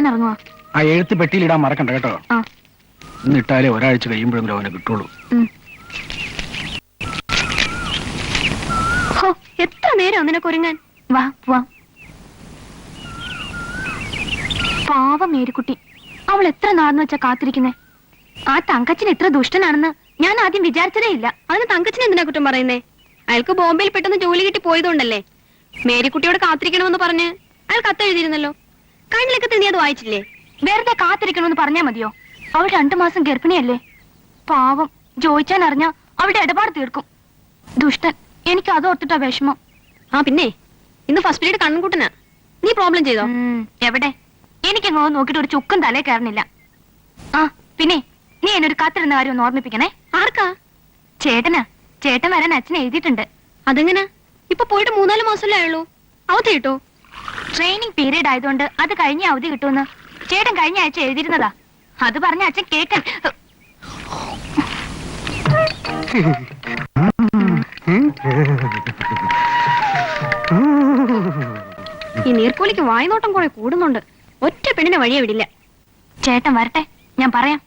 ഞാൻ ഇറങ്ങുവാ. ആ എഴുത്ത് പെട്ടിയിലിടാൻ മറക്കണ്ട കേട്ടോ. ആ. ഇന്നിട്ടാലേ ഒരാഴ്ച കഴിയുമ്പോഴെങ്കിലും അവനെ കിട്ടുള്ളൂ. എത്ര നേരം നിനക്ക് ഒരുങ്ങാൻ. വാ വാ. പാവം മേരിക്കുട്ടി, അവൾ എത്ര നാളെന്ന് വെച്ചാ കാത്തിരിക്കുന്നേ. ആ തങ്കച്ചൻ എത്ര ദുഷ്ടനാണെന്ന് ഞാൻ ആദ്യം വിചാരിച്ചതേ ഇല്ല. അതിന് തങ്കച്ചൻ എന്തിനാ കുറ്റം പറയുന്നേ? അയാൾക്ക് ബോംബെയിൽ പെട്ടെന്ന് ജോലി കിട്ടി പോയതുകൊണ്ടല്ലേ. മേരിക്കുട്ടിയോട് കാത്തിരിക്കണമെന്ന് പറഞ്ഞ് അയാൾ കത്തെഴുതിയിരുന്നല്ലോ. കഴിഞ്ഞ ലക്കത്തിൽ നീ അത് വായിച്ചില്ലേ? വെറുതെ കാത്തിരിക്കണമെന്ന് പറഞ്ഞാ മതിയോ? അവൾ 2 മാസം ഗർഭിണിയല്ലേ. പാവം, ജോയിച്ചാൻ അറിഞ്ഞ അവളുടെ ഇടപാട് തീർക്കും. ദുഷ്ടൻ. എനിക്ക് അതോർത്തിട്ടാ വിഷമം. ആ പിന്നെ ഇന്ന് ഫസ്റ്റ് പീരീഡ് കണ്ണൻകുട്ടനാ. നീ പ്രോബ്ലം ചെയ്തോ? എവിടെ? എനിക്കങ്ങോ നോക്കിട്ട് ഒരു ചുക്കും തലേ കയറുന്നില്ല. ആ പിന്നെ നീ എന്നൊരു കത്തിരുന്ന കാര്യം ഒന്ന് ഓർമ്മിപ്പിക്കണേ. ആർക്കാ? ചേട്ടനാ. ചേട്ടൻ വരാൻ അച്ഛൻ എഴുതിയിട്ടുണ്ട്. അതെങ്ങനെ? ഇപ്പൊ പോയിട്ട് 3-4 മാസമല്ലേ ആയുള്ളൂ. അവധി കിട്ടോ? ട്രെയിനിങ് പീരീഡ് ആയതുകൊണ്ട് അത് കഴിഞ്ഞ അവധി കിട്ടുമെന്ന് ചേട്ടൻ കഴിഞ്ഞ ആഴ്ച എഴുതിയിരുന്നതാ. അത് പറഞ്ഞ അച്ഛൻ കേൾക്കാൻ. ഈ നീർക്കോലിക്ക് വായ്നോട്ടം കുറെ കൂടുന്നുണ്ട്. ഒറ്റ പെണ്ണിനെ വഴിയെ വിടില്ല. ചേട്ടൻ വരട്ടെ, ഞാൻ പറയാം.